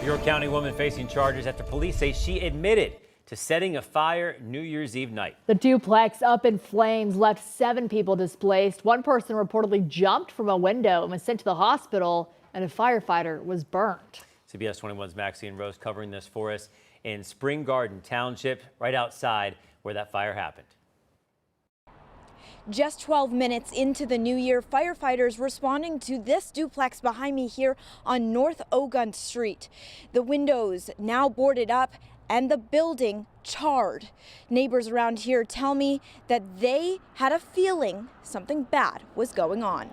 York County woman facing charges after police say she admitted to setting a fire New Year's Eve night. The duplex up in flames left 7 people displaced. One person reportedly jumped from a window and was sent to the hospital, and a firefighter was burnt. CBS 21's Maxine Rose covering this for us in Spring Garden Township, right outside where that fire happened. Just 12 minutes into the new year, firefighters responding to this duplex behind me here on North Ogontz Street. The windows now boarded up and the building charred. Neighbors around here tell me that they had a feeling something bad was going on.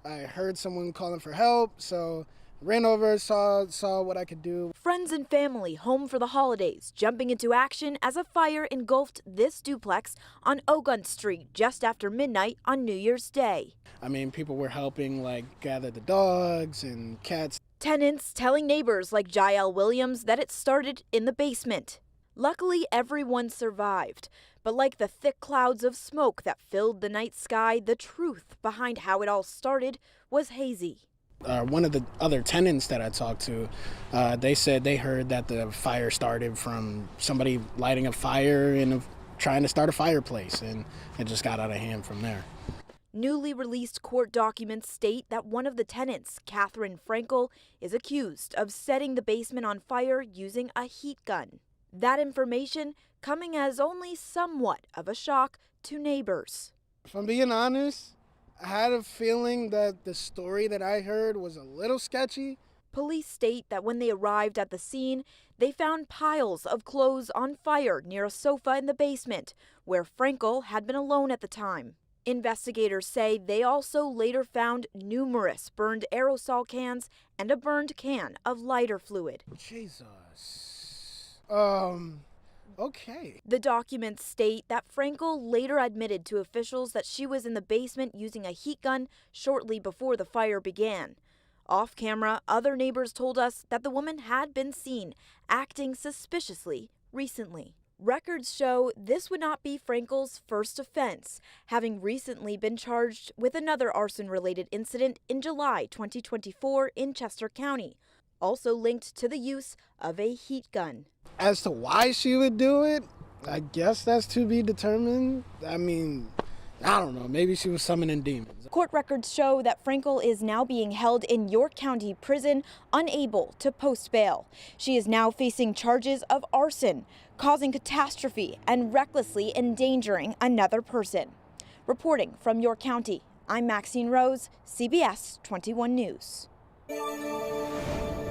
I heard someone calling for help, so ran over, saw what I could do. Friends and family home for the holidays, jumping into action as a fire engulfed this duplex on Ogontz Street just after midnight on New Year's Day. I mean, people were helping, like, gather the dogs and cats. Tenants telling neighbors like Jael Williams that it started in the basement. Luckily, everyone survived. But like the thick clouds of smoke that filled the night sky, the truth behind how it all started was hazy. One of the other tenants that I talked to, they said they heard that the fire started from somebody lighting a fire and trying to start a fireplace, and it just got out of hand from there. Newly released court documents state that one of the tenants, Catherine Frankel, is accused of setting the basement on fire using a heat gun. That information coming as only somewhat of a shock to neighbors. If I'm being honest, I had a feeling that the story that I heard was a little sketchy. Police state that when they arrived at the scene, they found piles of clothes on fire near a sofa in the basement, where Frankel had been alone at the time. Investigators say they also later found numerous burned aerosol cans and a burned can of lighter fluid. Jesus. Okay. The documents state that Frankel later admitted to officials that she was in the basement using a heat gun shortly before the fire began. Off camera, other neighbors told us that the woman had been seen acting suspiciously recently. Records show this would not be Frankel's first offense, having recently been charged with another arson-related incident in July 2024 in Chester County, also linked to the use of a heat gun. As to why she would do it, I guess that's to be determined. I mean, I don't know, maybe she was summoning demons. Court records show that Frankel is now being held in York County Prison, unable to post bail. She is now facing charges of arson, causing catastrophe, and recklessly endangering another person. Reporting from York County, I'm Maxine Rose, CBS 21 News.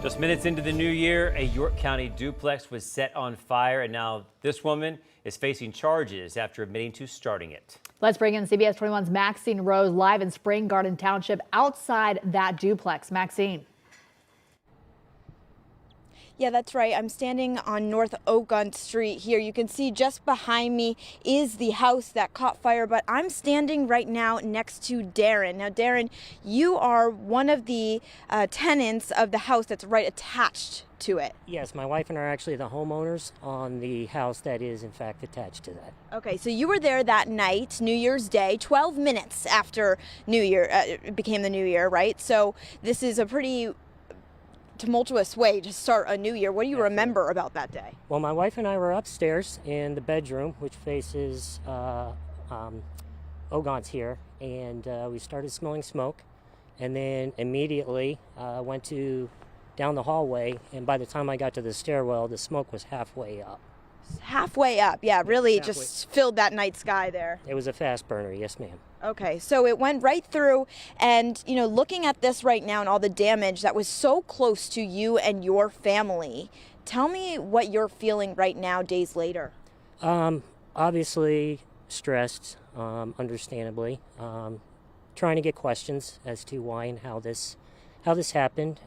Just minutes into the new year, a York County duplex was set on fire, and now this woman is facing charges after admitting to starting it. Let's bring in CBS 21's Maxine Rose live in Spring Garden Township outside that duplex. Maxine. Yeah, that's right. I'm standing on North Ogontz Street here. You can see just behind me is the house that caught fire, but I'm standing right now next to Darren. Now, Darren, you are one of the tenants of the house that's right attached to it. Yes, my wife and I are actually the homeowners on the house that is in fact attached to that. Okay, so you were there that night, New Year's Day, 12 minutes after New Year it became the New Year, right? So this is a pretty tumultuous way to start a new year. What do you remember about that day? Well, my wife and I were upstairs in the bedroom, which faces Ogontz here, and we started smelling smoke, and then immediately went down the hallway, and by the time I got to the stairwell, the smoke was halfway up. Halfway up, yeah, really just filled that night sky there. It was a fast burner, yes ma'am. Okay, so it went right through, and you know, looking at this right now and all the damage that was so close to you and your family, tell me what you're feeling right now, days later. Obviously stressed, understandably, trying to get questions as to why and how this happened.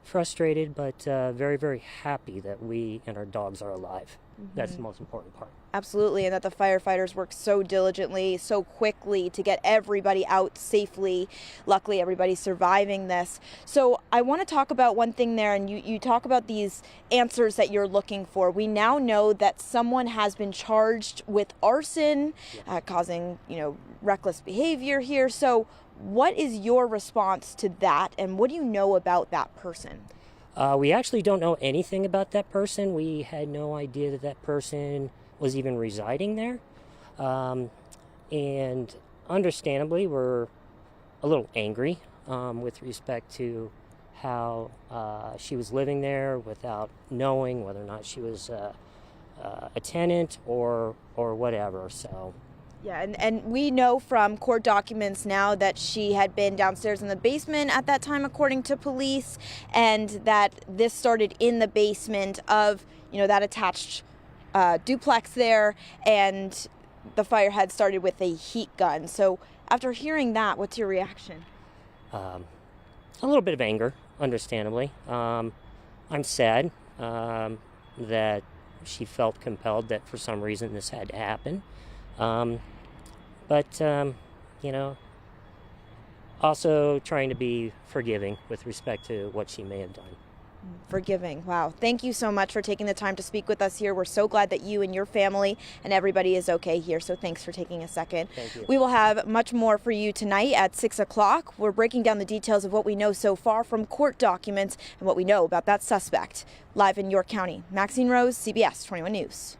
Frustrated, but very, very happy that we and our dogs are alive. Mm-hmm. That's the most important part. Absolutely, and that the firefighters worked so diligently, so quickly to get everybody out safely. Luckily, everybody's surviving this. So I want to talk about one thing there, and you talk about these answers that you're looking for. We now know that someone has been charged with arson, causing, reckless behavior here. So What is your response to that, and what do you know about that person? We actually don't know anything about that person. We had no idea that that person was even residing there. And understandably, we're a little angry with respect to how she was living there without knowing whether or not she was a tenant or whatever. So. Yeah, and we know from court documents now that she had been downstairs in the basement at that time, according to police, and that this started in the basement of, that attached duplex there, and the fire had started with a heat gun. So after hearing that, what's your reaction? A little bit of anger, understandably. I'm sad that she felt compelled that for some reason this had to happen. But also trying to be forgiving with respect to what she may have done. Forgiving. Wow. Thank you so much for taking the time to speak with us here. We're so glad that you and your family and everybody is okay here. So thanks for taking a second. Thank you. We will have much more for you tonight at 6 o'clock. We're breaking down the details of what we know so far from court documents and what we know about that suspect. Live in York County, Maxine Rose, CBS 21 News.